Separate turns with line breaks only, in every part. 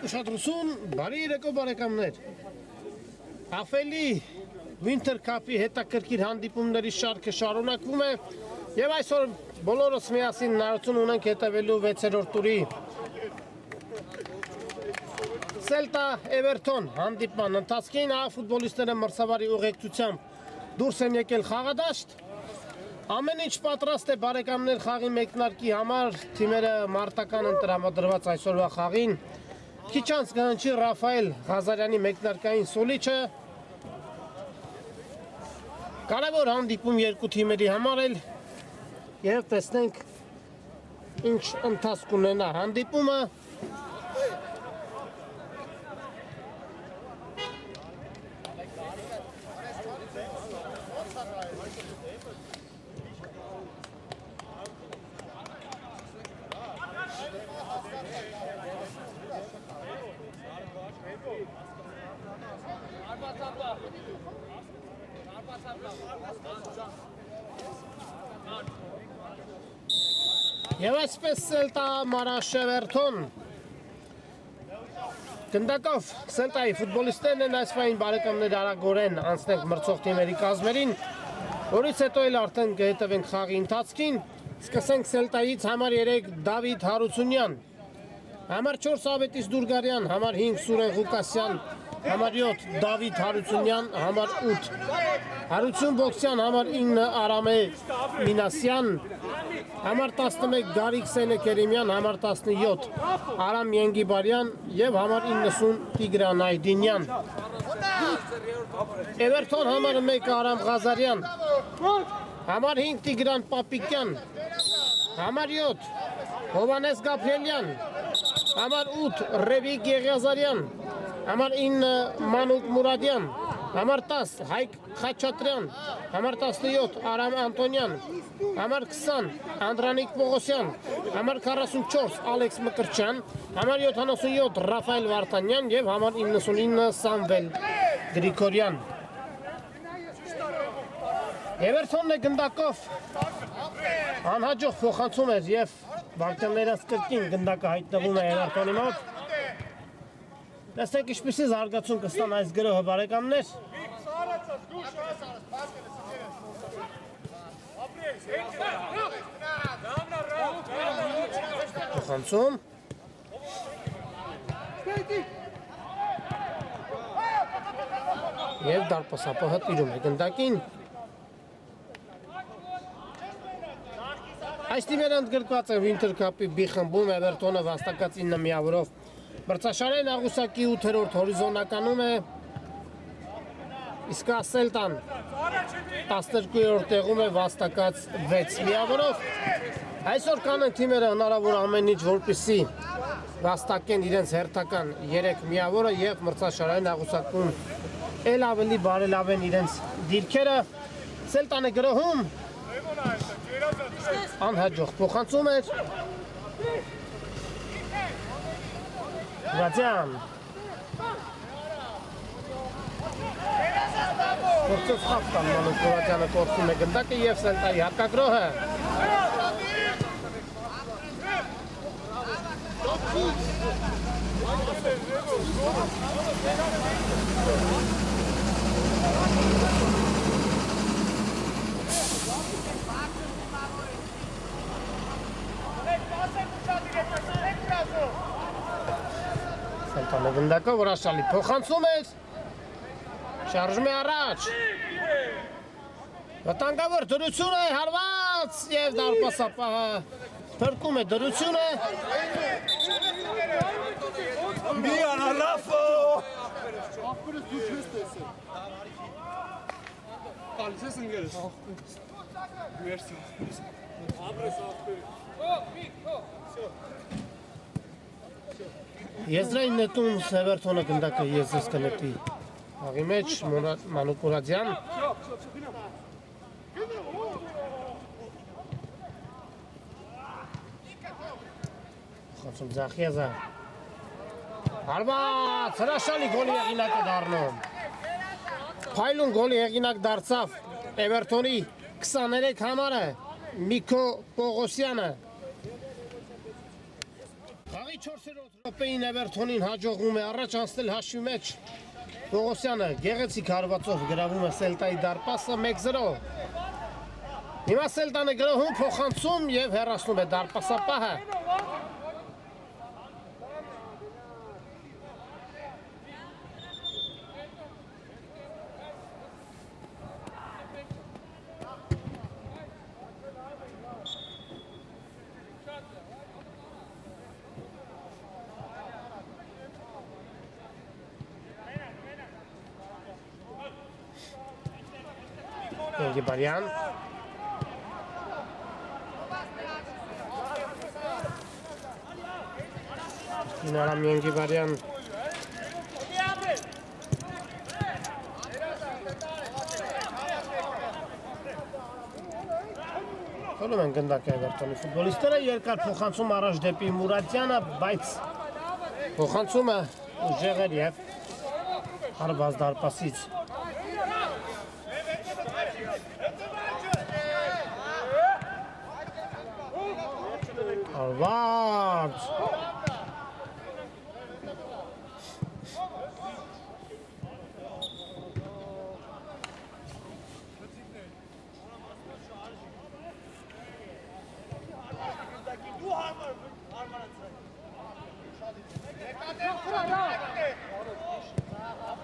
Ուշադրություն, բարի երեկո բարեկամներ։ Ափելի Winter Cup-ի հետաքրքիր հանդիպումների շարքը շարունակվում է եւ այսօր բոլորս միասին հնարավորություն ունենք հետևելու 6-րդ տուրի Celta Everton հանդիպման ընթացքին ֆուտբոլիստները մրցավարի ուղեկցությամբ դուրս են եկել խաղադաշտ։ Ամեն ինչ պատրաստ է բարեկամներ խաղի մեկնարկի համար, թիմերը մարտական են տրամադրված այսօրվա խաղին։ Քիչ անց կհնչի Ռաֆայել Ղազարյանի մեկնարկային սուլիչը։ Կարևոր հանդիպում երկու թիմերի համար էլ եւ տեսնենք ինչ ընթացք ունենա հանդիպումը։ Եվ այսպես Celta Maraş Everton գնդակով Celta-ի ֆուտբոլիստներն են այսվային բարեկամներ արագորեն անցնենք մրցող թիմերի կազմերին, որից հետո էլ արդեն կհետևենք խաղի ընթացքին։ Սկսենք Celta-ից համար 3 Դավիթ Հարությունյան, համար 4 Ավետիս Դուրգարյան, համար 5 Սուրեն Ղուկասյան, համար 7 Դավիթ Հարությունյան, համար 8 Հարություն Բոքսյան, համար 9 Արամե Մինասյան, համար 11 Գարիկ Սելե Կերիմյան, համար 17 Արամ Ենգիբարյան եւ համար 90 Տիգրան Այդինյան։ Everton համար 1 Արամ Ղազարյան, համար 5 Տիգրան Պապիկյան, համար 7 Հովանես Գաբրիելյան, համար 8 Ռևիկ Եղիազարյան, համար 9 Մանուկ Մուրադյան, համար 10 Հայկ Խաչատրյան, համար 17 Արամ Անտոնյան, համար 20 Անդրանիկ Պողոսյան, համար 44 Ալեքս Մկրչյան, համար 77 Ռաֆայել Վարդանյան եւ համար 99 Սամվել Գրիգորյան։ Everton-ը գնդակով անհաջող փոխանցում էր եւ վարկաներս կրկին գնդակը հայտնվում է Everton-ի մոտ։ Տեսեք ինչպեսի զարգացում կստան այս գրոհը բարեկամներ։ Փոխանցում եւ դարպասապահը տիրում է գնդակին։ Այս թիմերը ընդգրկված են Winter Cup-ի B խմբում, Everton-ը վաստակած 9 միավորով մրցաշարային աղյուսակի 8-րդ հորիզոնականում է, իսկ Celta-ն 12-րդ տեղում է վաստակած 6 միավորով։ Այսօր կանեն թիմերը հնարավոր ամեն ինչ, որպեսզի վաստակեն իրենց հերթական 3 միավորը եւ մրցաշարային աղյուսակում էլ ավելի բարելավեն իրենց դիրքերը։ Celta-ն է գրոհում, անհաջող փոխանցում էր։ Ռադյան Կորցով խաղտան Մանուկ Մուրադյանը կորցնում է գնդակը և Celta-ի հարկագրոհը։ Celta-ն գնդակը վրաշալի փոխանցում էր, շարժում է առաջ, վտանգավոր դրություն է հարված և դարպասապահը փրկում է դրությունը։
Մի անալավո
Աղբերս դու չես տեսել Տալիս ես ընգերս Մերսի Աղբերս
Եզրային նետում Everton-ը գնդակը եզրս կնետի աղի մեջ Մանուկ Մուրադյան։ Խոցում Ձախիազը հարված հրաշալի գոլի հեղինակ է դառնում։ Փայլուն գոլի հեղինակ դարձավ Everton-ի 23 համարը Միկո Պողոսյանը։ Խաղի Փոքրի 4-րդ րոպեին Էվերթոնին հաջողվում է առաջ անցնել հաշվի մեջ։ Պողոսյանը գեղեցիկ հարվածով գրավում է Սելտայի դարպասը 1-0։ Հիմա Սելտան է գրոհում փոխանցում եւ հեռացնում է դարպասապահը։ Ենգիբարյան Ինարամ Ենգիբարյան Հոլում են գնդակ Էվերթոնի ֆուտբոլիստները երկար փոխանցում առաջ դեպի Մուրադյանը, բայց փոխանցումը ուժեղ էր եւ հարված դարպասից Հարված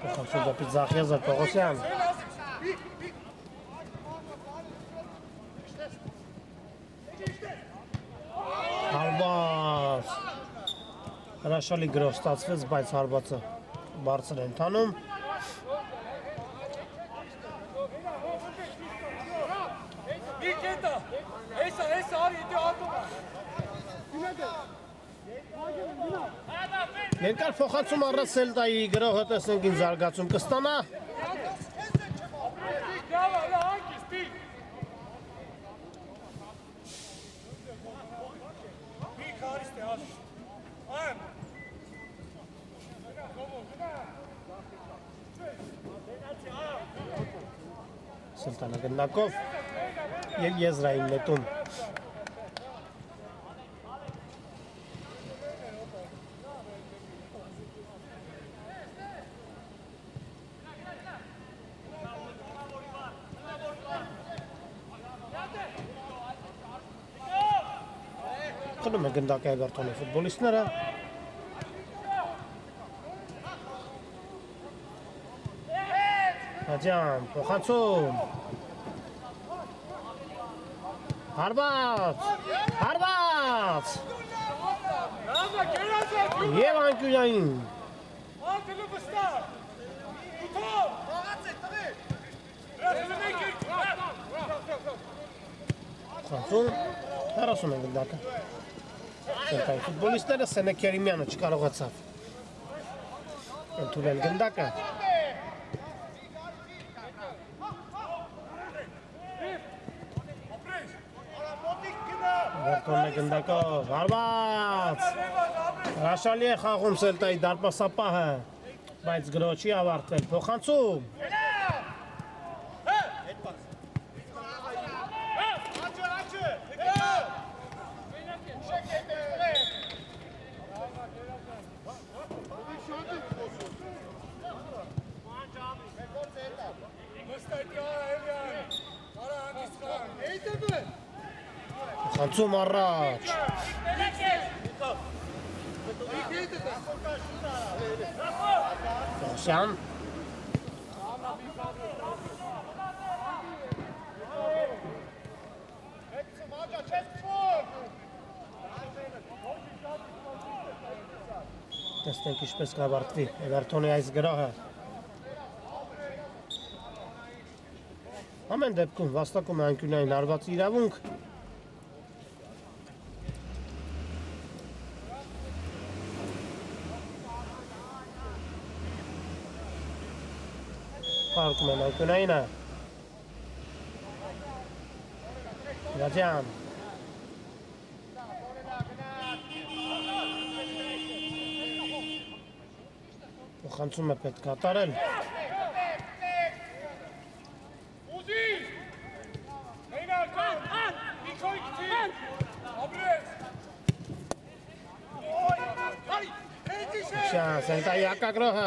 Փոխանցում դեպի Զախիազը Պողոսյան Հարված Հրաշալի գրով ստացվեց, բայց հարվածը բարձր է ընթանում Երկար փոխանցում առած Սելտայի գրողը տեսնենք ինչ զարգացում կստանա Սելտանը գնդակով և եզրային նետում Խնում է գնդակ Էվերթոնի ֆուտբոլիստները Հաջան, փոխանցում Հարված Հարված Եվ անկյունային Փոխանցում Հեռացում են գնդակը Սելտայի ֆուտբոլիստները Սենե Քերիմյանը չկարողացավ ընդունել գնդակը Վերթոնն է գնդակով, հարված Հրաշալի է խաղում Սելտայի դարպասապահը բայց գրոհ չի ավարտվել, փոխանցում Փոխանցում առաջ Պողոսյան Տեսնենք ինչպես կավարտվի Էվերթոնի այս գրոհը Ամեն դեպքում վաստակում է անկյունային հարված իրավունք Պարկում են անկյունայինը Հրաջան Փոխանցում է պետք կատարել Սելտայի ակագրոհը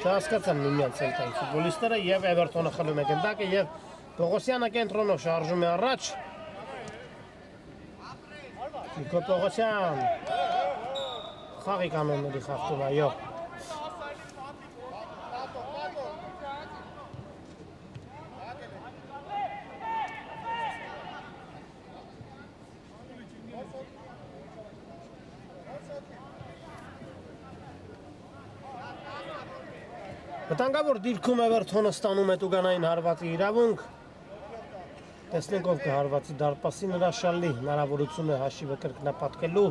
չհասկացան միմյանց Սելտայի ֆուտբոլիստները եւ Էվերթոնը խլում է գնդակը եւ Պողոսյանը կենտրոնով շարժում է առաջ Նիկո Պողոսյան խաղի կանոնների խախտում այո Վտանգավոր դիրքում Էվերթոնը ստանում է տուգանային հարվածի իրավունք տեսնենք ով կհարվածի դարպասի նրա շալի հնարավորություն է հաշիվը կրկնապատկելու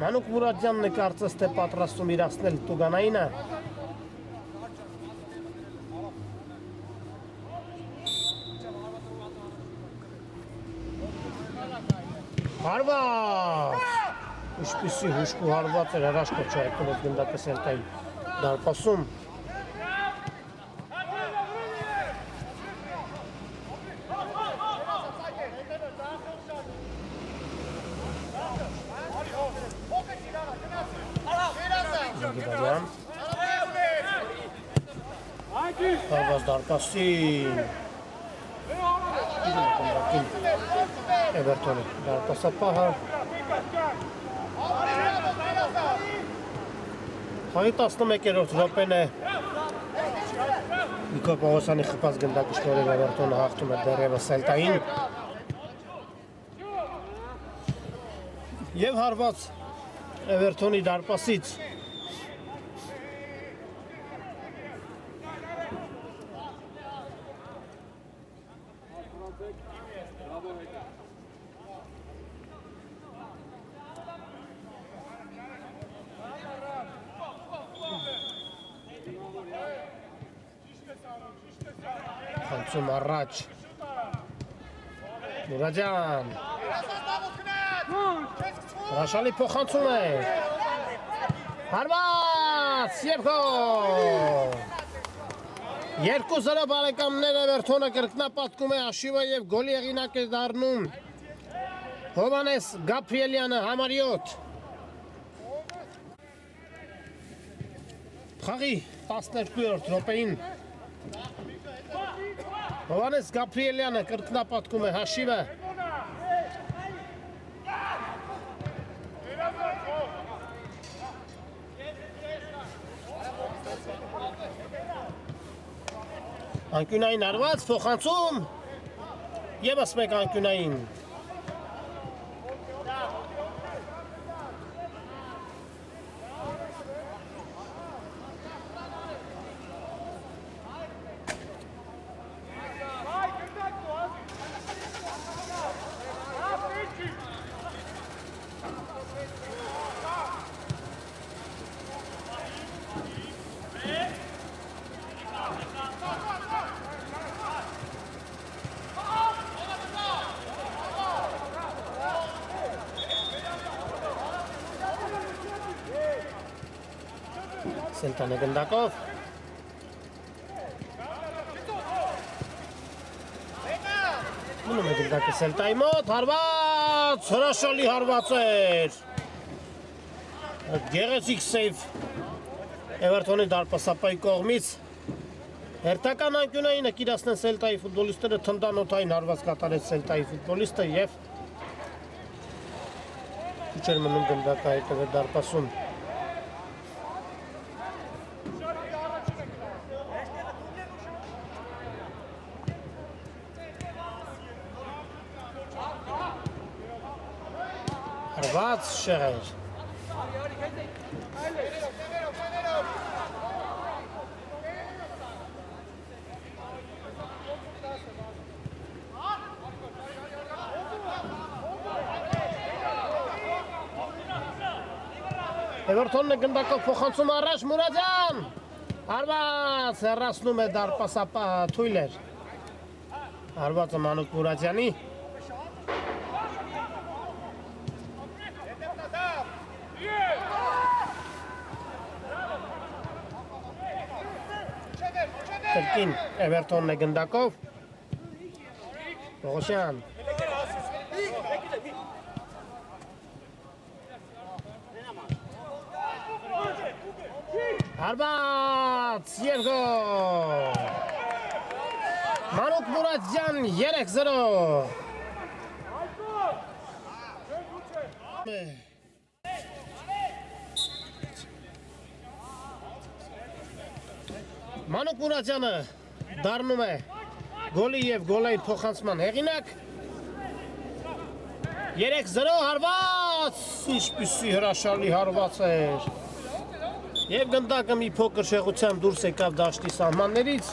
Մանուկ Մուրադյանն է կարծես թե պատրաստում իրացնել տուգանայինը Հարված Ինչպիսի հուշկու հարված էր հրաշքով չայտնվեց գնդակը Սելտայի դարպասում Հարված դարպասին Էվերթոնի դարպասապահը Խաղի 11-րդ րոպեն է Նիկո Պողոսյանի խփած գնդակի շնորհիվ Էվերթոնը հաղթում է դեռևս Սելտային Եվ հարված Էվերթոնի դարպասից Խանցում առաջ Մուրադյան Հրաշալի փոխանցում է Հարված և գոլ 2-0 բարեկամներ Էվերթոնը կրկնապատկում է հաշիվը և գոլի հեղինակ է դառնում Հովհաննես Գաբրիելյանը համար 7 Խաղի 12-րդ րոպեին Հովհաննես Գաբրիելյանը կրկնապատկում է հաշիվը Անկյունային արված, փոխանցում Եվս մեկ անկյունային Սելտանը գնդակով Մնում է գնդակը Սելտայի մոտ Հարված հրաշալի հարված էր Գեղեցիկ սեյվ Էվերթոնի դարպասապայի կողմից Հերթական անկյունայինը կիրացնեն Սելտայի ֆուտբոլիստները թնդանոթային հարված կատարեց Սելտայի ֆուտբոլիստը և Քիչ էր մնում գնդակը հայտնվել դարպասում Հարված շեղեր Էվերթոնն է գնդակով փոխանցում առաջ Մուրադյան Հարված հեռացնում է դարպասապահը թույլ էր Հարվածը Մանուկ Մուրադյանի Կրկին Էվերթոնն է գնդակով Պողոսյան Հարված և գոլ։ Մանուկ Մուրադյան 3-0։ Մանուկ Մուրադյանը դառնում է գոլի և գոլայի փոխանցման հեղինակ։ 3-0 հարված, ինչպիսի հրաշալի հարված էր։ Եվ գնդակը մի փոքր շեղությամբ դուրս եկավ դաշտի սահմաններից։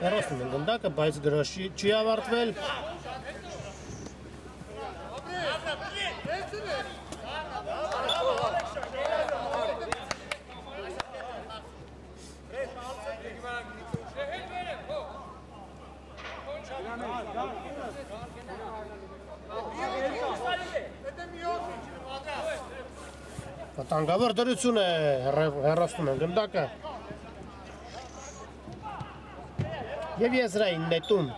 Հեռացնում են գնդակը, բայց գրոշի չի ավարտվել։ Վտանգավոր դրություն է, հեռացնում են գնդակը։ Եվ եզրային նետում։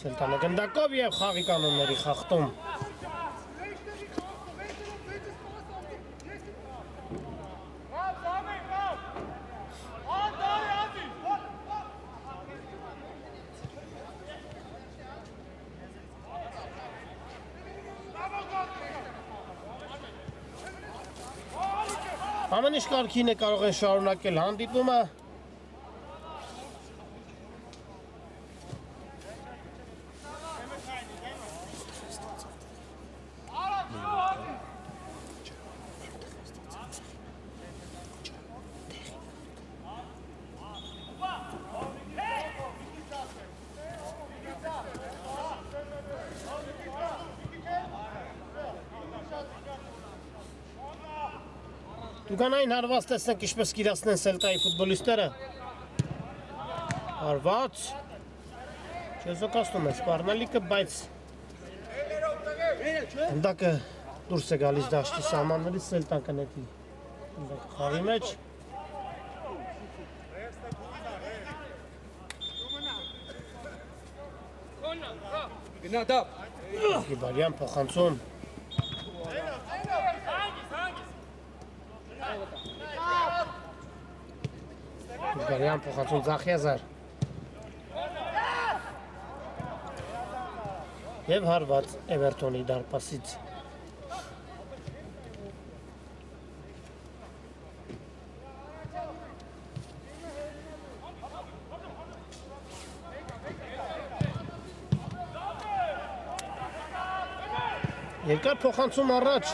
Սելտանը գնդակով և խաղի կանոնների խախտում։ Ամեն ինչ կարգին է, կարող են շարունակել հանդիպումը։ Դուկանային հարված տեսնենք ինչպես կիրացնեն Սելտայի ֆուտբոլիստները։ Հարված չեզոքացնում է սպառնալիքը, բայց գնդակը դուրս է գալիս դաշտի սահմաններից, Սելտան կնետի գնդակը խաղի մեջ։ Գիբարյան փոխանցում։ Գիբարյան փոխանցում Ձախեզար։ Եվ հարված Էվերտոնի դարպասից։ Երկար փոխանցում առաջ։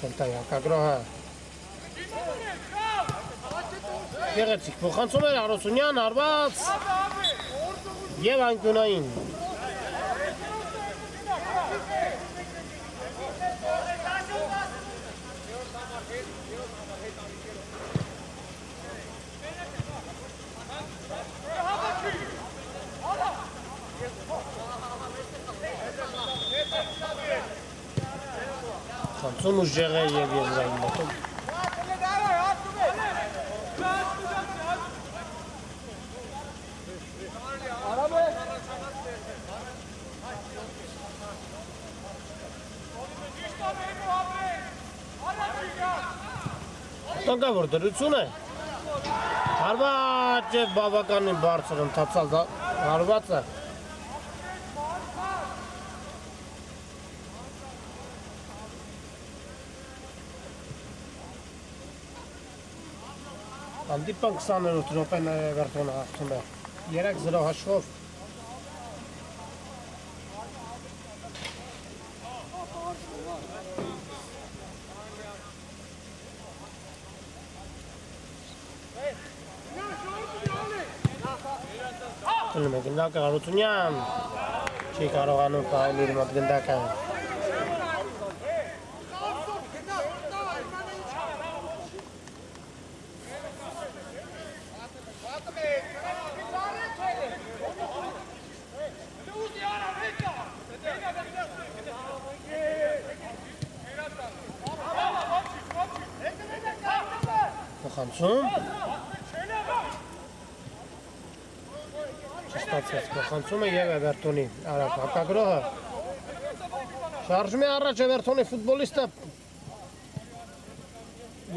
Սելտայի հակագրոհը։ Գեղեցիկ փոխանցում էր Արոսունյան, հարված և անկյունային։ Խանցում ուժեղ է և եզրային մոտում։ Տանգավոր դրություն է։ Հարված և բավականին բարձր ընթացալ հարվածը։ Հանդիպան 20-րդ րոպեն Էվերտոնը հաղթում է 3-0 հաշվով։ Գնում է գնդակը Հարությունյան, չի կարողանում պահել իր մոտ գնդակը։ Փոխանցում։ Չստացեց փոխանցումը և Էվերտոնի արագ հակագրոհը։ Շարժում է առաջ Էվերտոնի ֆուտբոլիստը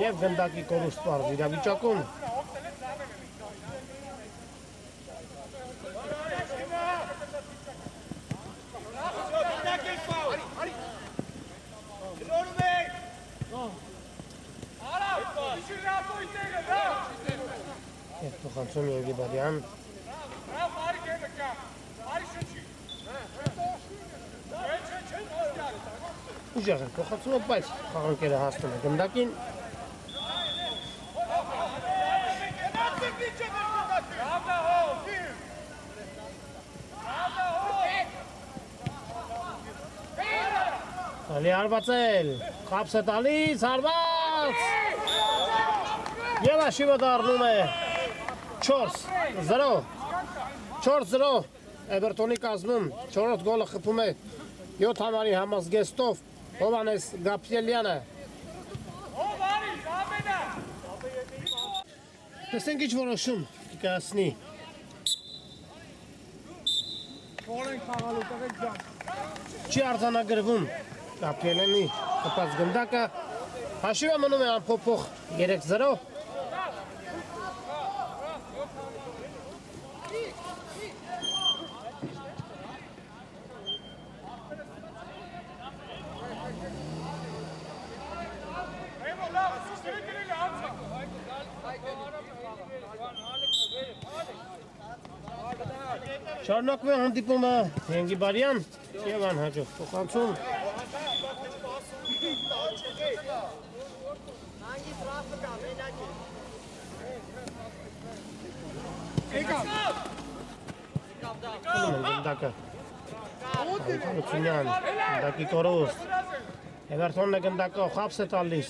և գնդակի կորուստ պարզ իրավիճակում։ Եվ փոխանցում Ենգիբարյան։ Ուժեղ է փոխանցումը, բայց խաղանկերը հասնում է գնդակին։ Ալի հարվածել, խապս է տալիս, հարված։ Եվ աշիվը դառնում է 4-0, 4-0 Էվերտոնի կազմում, 4-րդ գոլը խփում է 7 համարի համազգեստով Հովանես Գաբրիելյանը։ Տեսնենք ինչ որոշում կայացնի։ Չի արձանագրվում Գաբրիելյանի խփած գնդակը, հաշիվը մնում է անփոփոխ 3-0։ Շարունակվում է հանդիպումը Ենգիբարյան և անհաջող փոխանցում։ Գնդակը Հարությունյան, գնդակի կորուստ, Էվերտոնն է գնդակով, խապս է տալիս։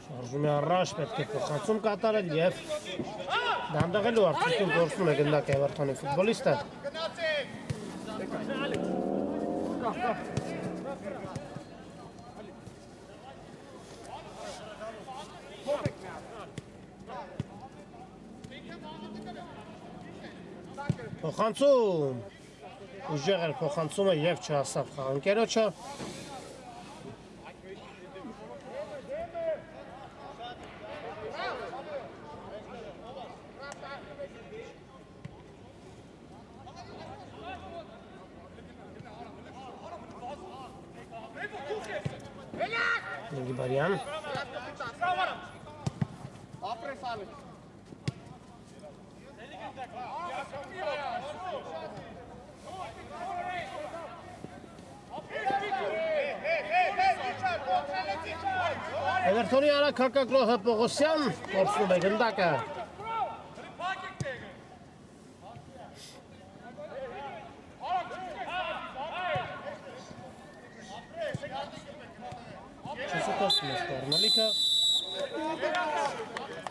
Շարժում է առաջ, պետք է փոխանցում կատարել և դանդաղելու արդյունքում գործում է գնդակը Էվերտոնի ֆուտբոլիստը։ Փոխանցում, ուժեղ էր փոխանցումը և չհասավ խաղանկերոջը։ Ենգիբարյան։ Էվերտոնի արագ հակագրոհը Պողոսյան կորցնում է գնդակը։ Չսկասում է սպառնալիքը։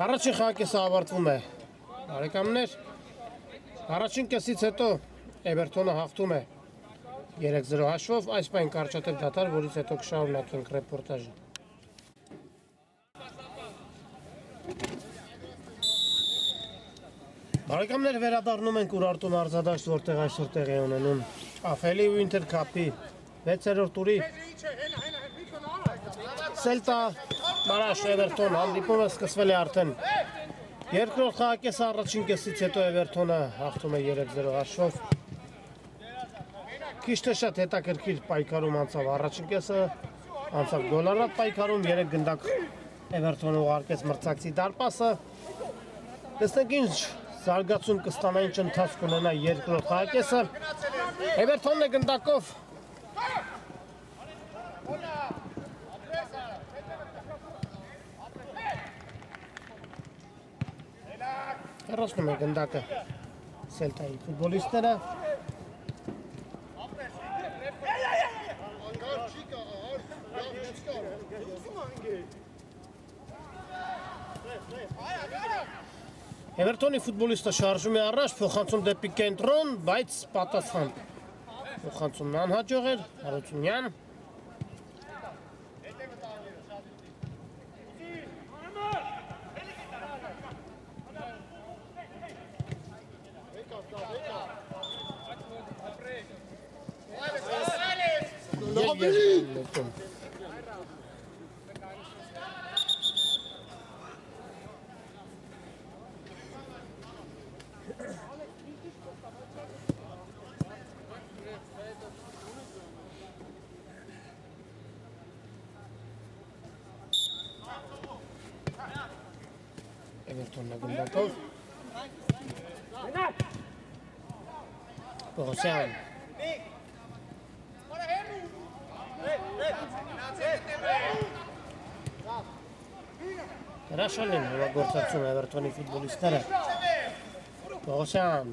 Առաջին խաղակեսը ավարտվում է։ Բարեկամներ, առաջին կեսից հետո Էվերտոնը հաղթում է 3-0 հաշվով, այս պայն կարճատև դադար, որից հետո կշարունակենք ռեպորտաժը։ Բարեկամներ, վերադառնում ենք Ուրարտու մարզադաշտ, որտեղ այսօր տեղի է ունենում Ափելի ու Ինտերքափի 6-րդ տուրի Սելտա Մարաշ Էվերտոն հանդիպումը սկսվել է արդեն երկրորդ խաղակեսը, առաջին կեսից հետո Էվերտոնը հաղթում է 3-0 հաշվով։ Քիչ թե շատ հետաքրքիր պայքարում անցավ առաջին կեսը, անցավ գոլառատ պայքարում, 3 գնդակ Էվերտոնը ուղարկեց մրցակցի դարպասը։ Տեսնենք ինչ զարգացում կստանա, ինչ ընթացք կունենա երկրորդ խաղակեսը։ Էվերտոնն է գնդակով։ Հեռացնում է գնդակը Սելտայի ֆուտբոլիստները։ Էվերտոնի ֆուտբոլիստը շարժում է առաջ, փոխանցում դեպի կենտրոն, բայց պատասխան։ Փոխանցումն անհաջող էր, Հարությունյան։ Էվերտոնն է գնդակով։ Պողոսյան։ Հրաշալի են հողագործացում Էվերտոնի ֆուտբոլիստները։ Պողոսյան։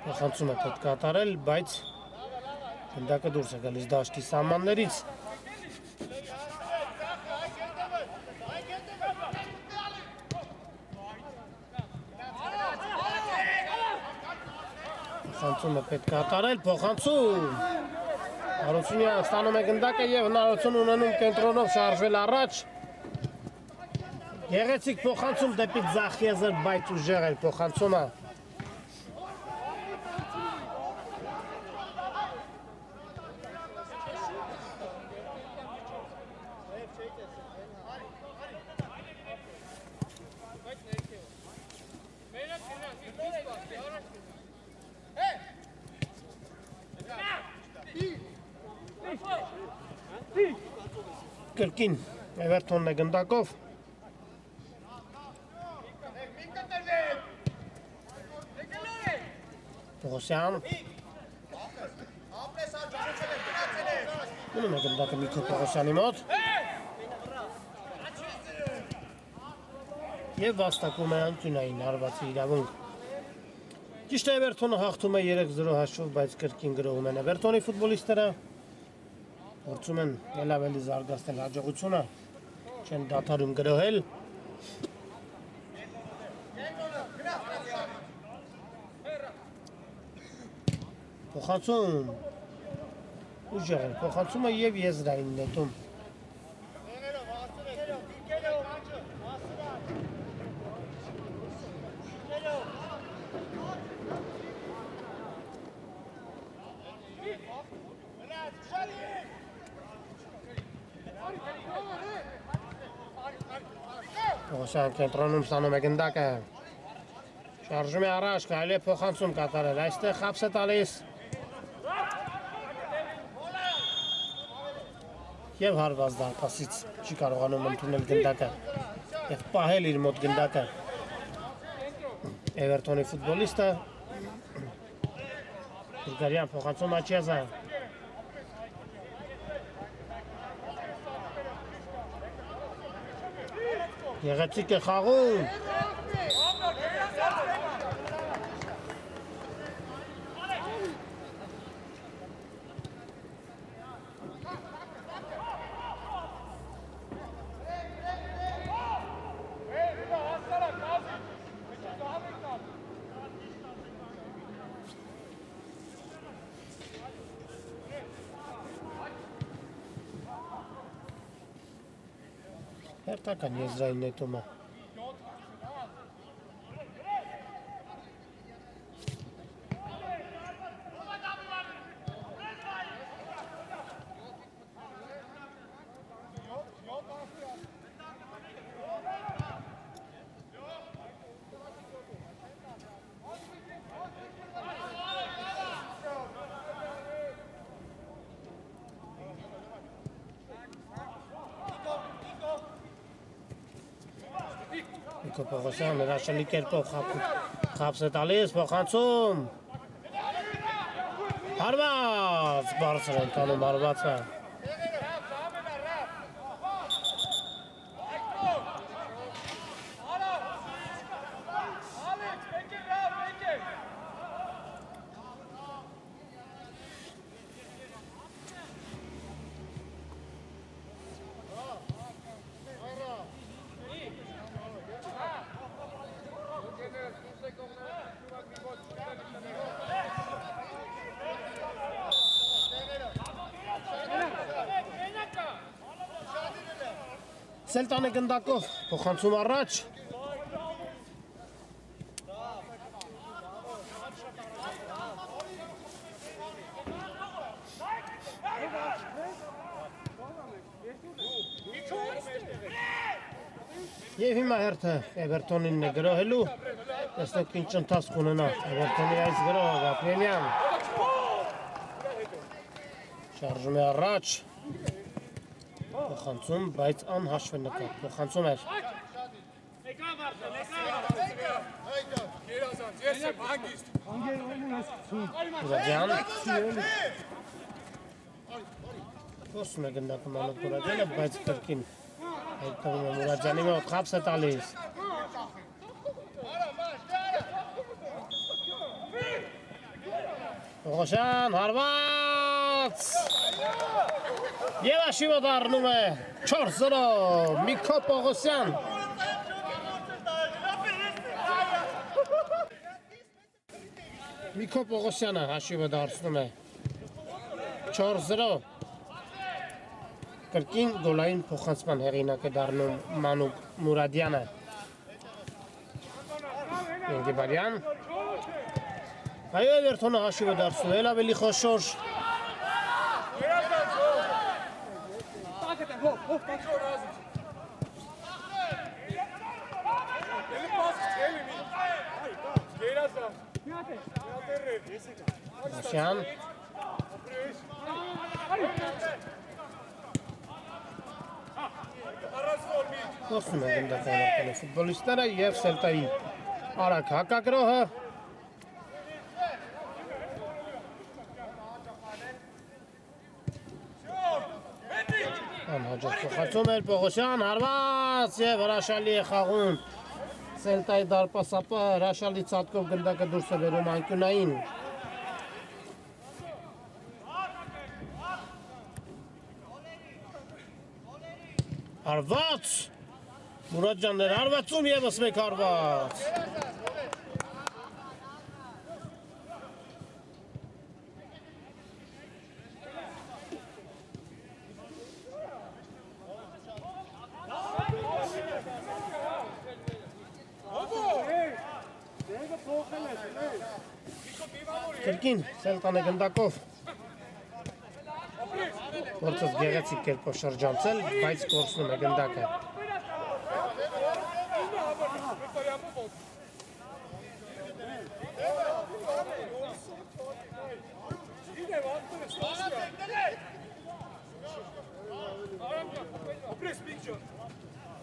Փոխանցում է պետք է կատարել, բայց գնդակը դուրս է գալիս դաշտի սահմաններից։ Փոխանցումը պետք է կատարել, փոխանցում։ Հարությունյանը ստանում է գնդակը եւ հնարավորություն ունենում կենտրոնով շարժվել առաջ։ Գեղեցիկ փոխանցում դեպի ձախ եզր, բայց ուժեղ էր փոխանցումը։ Կրկին Էվերտոնն է գնդակով։ Պողոսյան։ Մնում է գնդակը Միքո Պողոսյանի մոտ։ Եվ վաստակում է Անտյունային հարվածի իրավունք։ Ճիշտ է Էվերտոնը հաղթում է 3-0 հաշվով, բայց կրկին գրոհում են Էվերտոնի ֆուտբոլիստները։ Փորձում են ավելի զարգացնել հաջողությունը, չեն դադարում գրոհել։ Փոխանցում։ Ուժեղ է փոխանցումը եւ եզրային նետում։ Պողոսյան կենտրոնում ստանում է գնդակը։ Շարժում է առաջ, կարելի է փոխանցում կատարել, այստեղ խաբս է տալիս։ Եվ հարված դարպասից չի կարողանում ընդունել գնդակը և պահել իր մոտ գնդակը։ Էվերտոնի ֆուտբոլիստը Բուլգարյան փոխանցում Աչիազը։ Գեղեցիկ է խաղում։ Հերթական եզրային նետումը։ Միքո Պողոսյանը հրաշալի կերպով խաղում Խապս է տալիս, փոխանցում։ Հարված, բարձր են տանում հարվածը։ Սելտանը գնդակով, փոխանցում առաջ։ Եվ հիմա հերթը Էվերտոնին է գրոհելու, տեսնենք ինչ ընթացք ունենա Էվերտոնի այս գրոհը Գաբրիելյան։ Շարժում է առաջ, փոխանցում, բայց անհաշվ է նկատ, փոխանցում էր։ Մուրադյան, փորձում է գնդակում անում Մուրադյանը, բայց կրկին հայտնվում է Մուրադյանի մոտ, խապս է տալիս։ Պողոսյան, հարված։ Եվ աշիվը դառնում է 4-0, Միքո Պողոսյան։ Միքո Պողոսյանը աշիվը դարձնում է 4-0։ Կրկին գոլային փոխանցման հեղինակ է դառնում Մանուկ Մուրադյանը։ Ենգիբարյան։ Այո, Էվերտոնը աշիվը դարձնում է, ավելի խոշոր։ Պողոսյան։ Փոխում է գնդակային ֆուտբոլիստները և Սելտայի արագ հակագրոհը։ Անհաջող փոխանցում էր Պողոսյան, հարված և հրաշալի է խաղում Սելտայի դարպասապը հրաշալի ցատկով գնդակը դուրս է բերում անկյունային։ Հարված, Մուրադյաններ հարվածում եվս մեկ հարված։ Կրկին Սելտան է գնդակով։ Որցած գեղեցիկ կերպով շրջանցել, բայց կորցնում է գնդակը։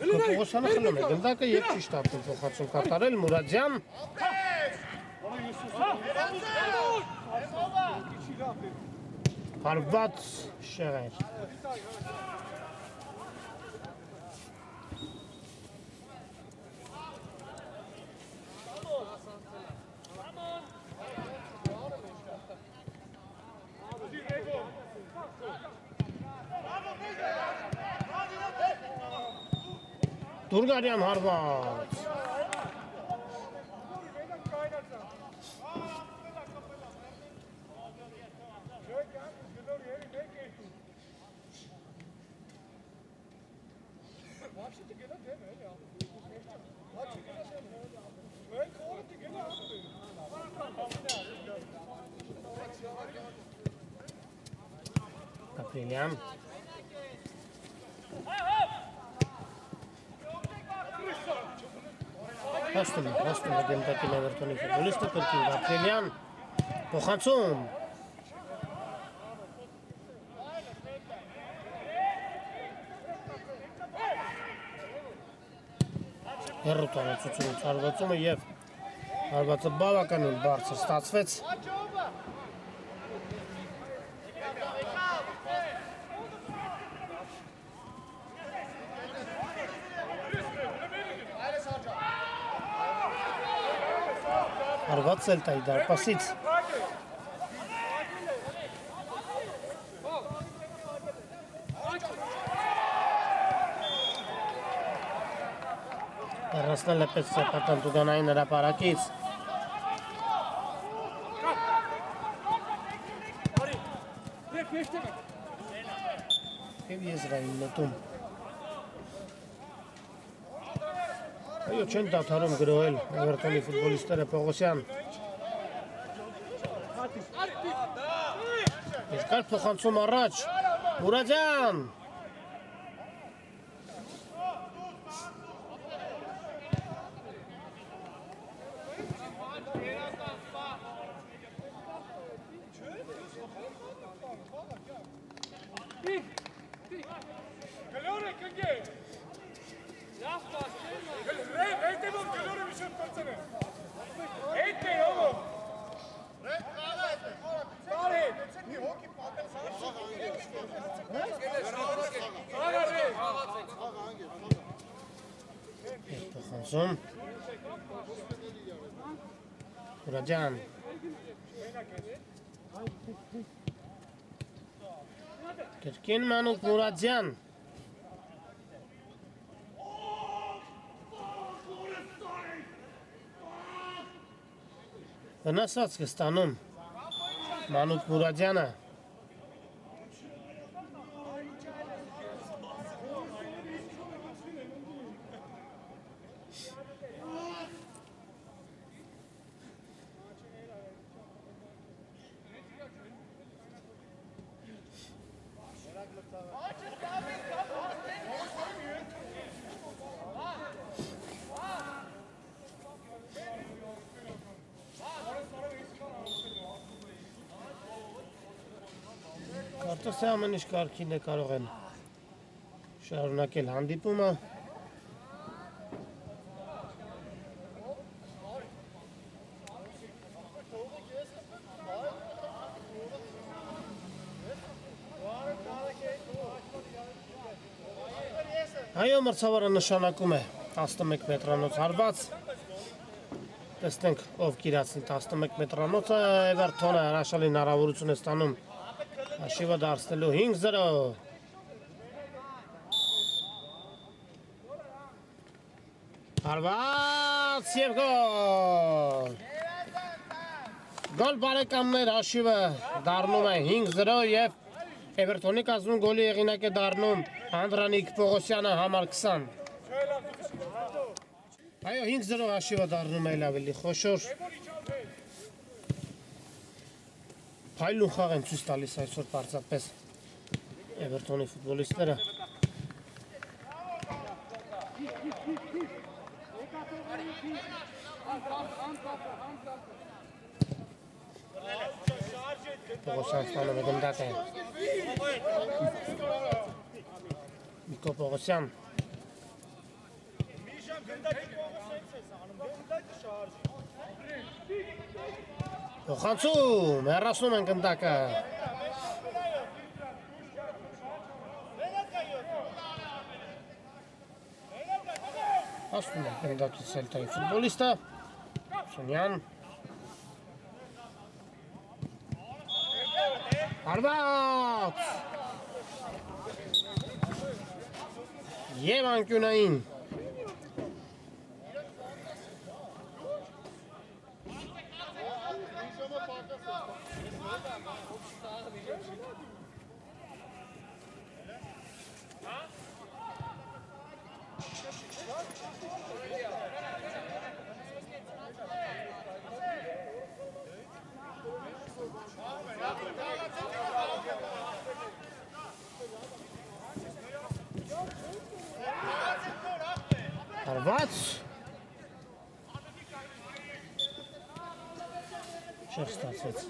Պողոսյանը խլում է գնդակը և ճիշտ ափին փոխանցում կատարել Մուրադյան։ Հարված շեղեր։ Դուրգարյան հարված։ Գաբրիելյան։ Հաստում է գնդակի Էվերտոնի ֆուտբոլիստը, կրկին Գաբրիելյան, փոխանցում։ Հեռու տարածությունից հարվածումը և Հարվածը բավականին բարձր ստացվեց։ Հարված Սելտայի դարպասից։ Հեռացնել է պես սեփական տուգանային հրապարակից։ Եվ եզրային նետում։ Այո, չեն դադարում գրոհել Էվերտոնի ֆուտբոլիստները Պողոսյան։ Երկար փոխանցում առաջ, Մուրադյան։ Փոխանցում։ Մուրադյան։ Կրկին Մանուկ Մուրադյան։ Վնասված կստանում Մանուկ Մուրադյանը։ Կարծես է ամեն ինչ կարգին է կարող են շարունակել հանդիպումը։ Այո, մրցավարը նշանակում է 11 մետրանոց հարված։ Տեսնենք ով կիրացնի 11 մետրանոցը, Էվերթոնը հրաշալի հնարավորություն է ստանում հաշիվը դարձնելու 5-0։ Հարված և գոլ։ Գոլ բարեկամներ, հաշիվը դառնում է 5-0 և Էվերթոնի կազմում գոլի հեղինակ է դառնում Անդրանիկ Պողոսյանը համար 20։ Այո, 5-0 հաշիվը դառնում է ավելի խոշոր։ Փայլուն խաղ են ցույց տալիս այսօր պարզապես Էվերթոնի ֆուտբոլիստները։ Պողոսյան ստանում է գնդակը։ Նիկո Պողոսյան։ Փոխանցում, հեռացնում են գնդակը։ Հասնում է գնդակի Սելտայի ֆուտբոլիստը Սունյան։ Հարված և անկյունային։ Հարված չէր ստացվեց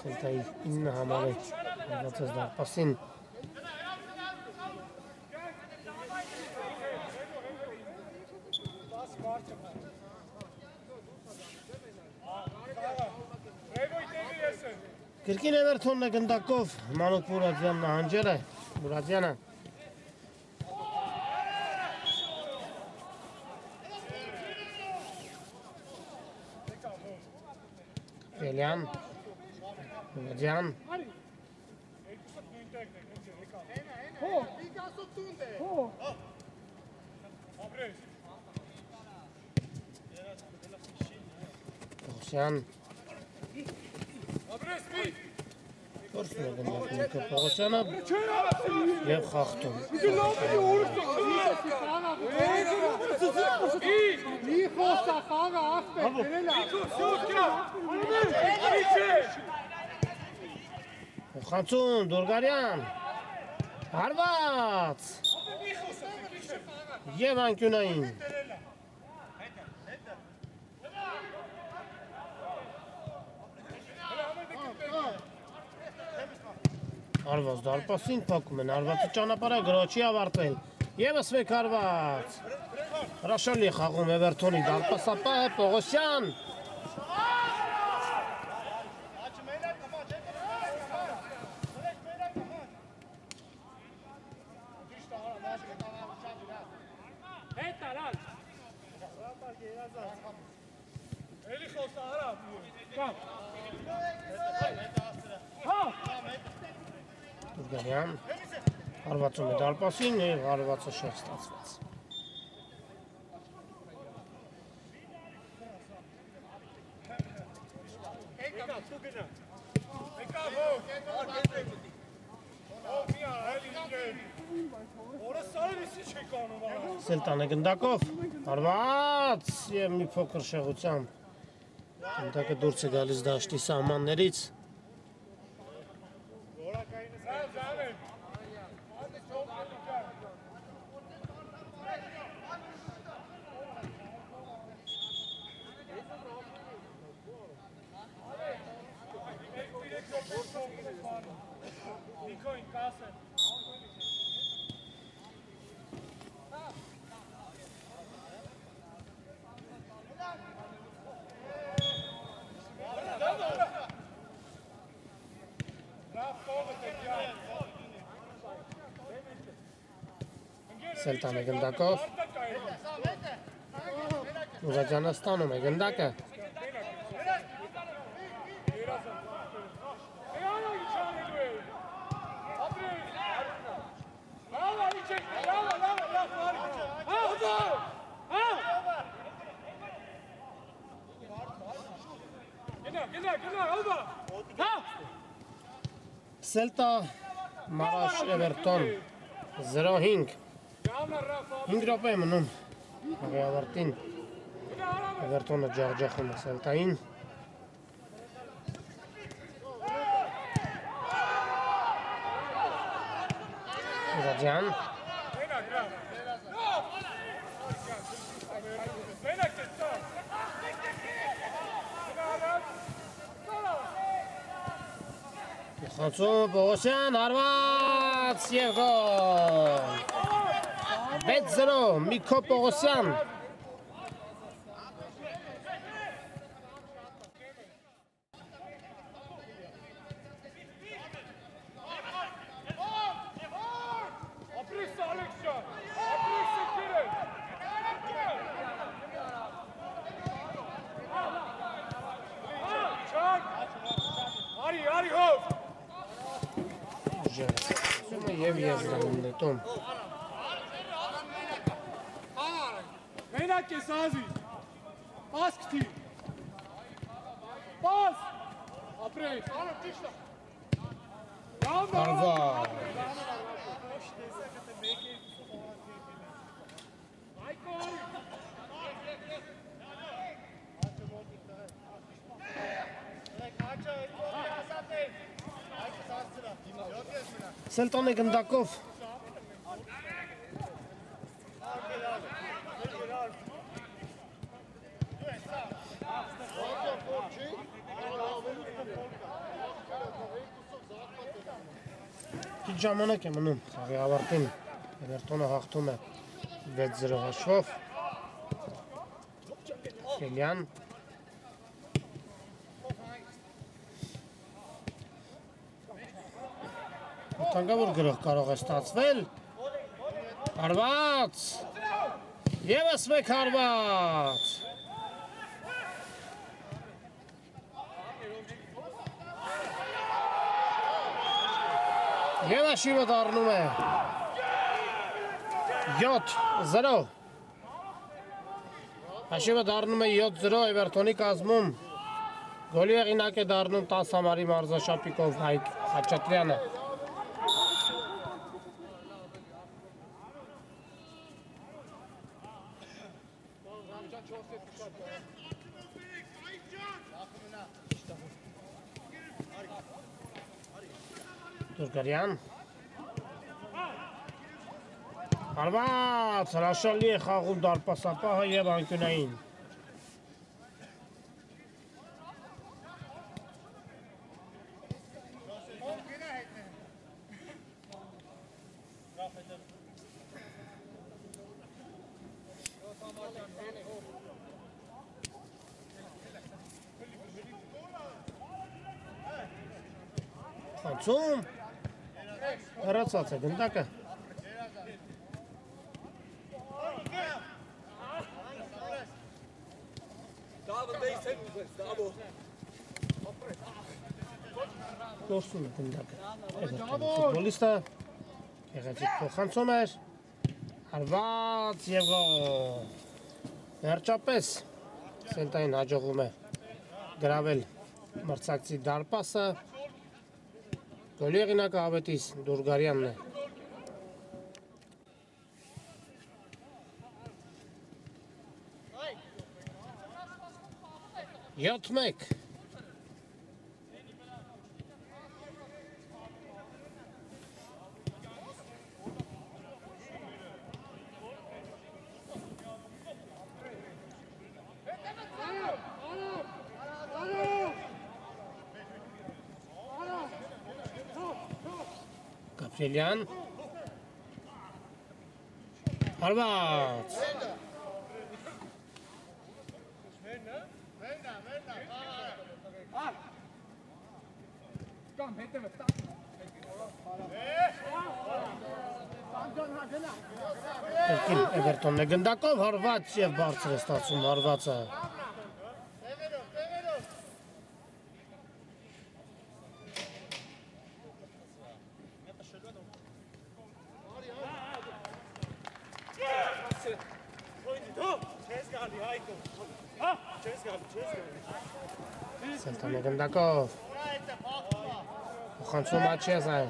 Սելտայի 9 համարը հարվածեց դարպասին։ Կրկին Էվերթոնն է գնդակով Մանուկ Մուրադյանն նահանջել է, Մուրադյանը Էլյան Մուրադյան Պողոսյան Որսում է գնդակում Նիկո Պողոսյանը և խաղթում
Մի խոսա խաղը աղբեր, գրել
Խանցուն, Դուրգարյան Հարված և անկյունային Հարված դարպասին պակում են, հարվածի ճանապարհը գրոչի ավարտվել Եվս մեկ հարված Հրաշալի խաղում Էվերթոնի դարպասապահը Պողոսյան
Էլի խոսա արա Կամ
Դուրգարյան Հարվածում է դարպասին և հարվածը շեղ ստացվեց Սելտանը գնդակով Հարված և մի փոքր շեղությամբ Գնդակը դուրս է գալիս դաշտի սահմաններից Սելտանը գնդակով Մուրադյանը ստանում է գնդակը Սելտա Մարաշ Էվերթոն 0-5 5 րոպե է մնում հաղի ավարտին Էվերթոնը ջախջախում է Սելտային Մուրադյան Խանցում Պողոսյան հարված և գոլ 6-0 Միկո Պողոսյան Ժերսում է և եզրանում նետում
Մենակ ես ազի Պաս կթի Պաս Ապրես
Հարված Սելտան է գնդակով Քիչ ժամանակ է մնում խաղի ավարտին Էվերթոնը հաղթում է 6-0 հաշվով Էլյան Վտանգավոր գրող կարող է ստացվել։ Հարված։ Եվս մեկ հարված։ Եվ աշիվը դառնում է 7-0։ Աշիվը դառնում է 7-0 Էվերթոնի կազմում։ Գոլի հեղինակ է դառնում 10 համարի մարզաշապիկով Հայկ Խաչատրյանը։ Դուրգարյան Հարված, հրաշալի է խաղում դարպասապահը և անկյունային։ Անցում հեռացած է գնդակը։ Գործում է գնդակը։ Ֆուտբոլիստը գեղեցիկ փոխանցում էր։ Հարված և գոլ։ Վերջապես Սելտային հաջողվում է գրավել մրցակցի դարպասը։ Գոլի հեղինակը Ավետիս Դուրգարյանն է։ Յոթ մեկ։ Գաբրիելյան Հարված
Կամ հետևը
Երկին Էվերտոնն է գնդակով հարված և բարձր է ստացում հարվածը։ Սելտան է գնդակով։ Փոխանցում Աչեզան։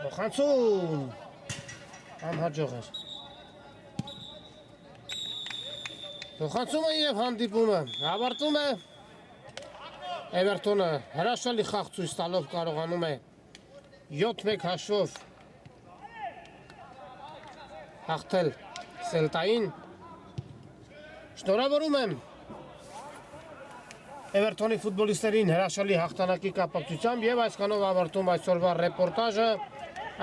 Փոխանցում անհաջող էր։ Փոխանցումը և հանդիպումը ավարտվում է։ Էվերտոնը հրաշալի խաղ ցույց տալով կարողանում է 7-1 հաշվով հաղթել Սելտային։ Շնորհավորում եմ Էվերթոնի ֆուտբոլիստերին հրաշալի հաղթանակի կապակցությամբ և այսքանով ավարտում այսօրվա ռեպորտաժը։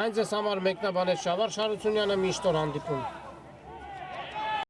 Այն ձեզ համար մեկնաբանեց Շավարժ Հարությունյանը, մինչ օր հանդիպում։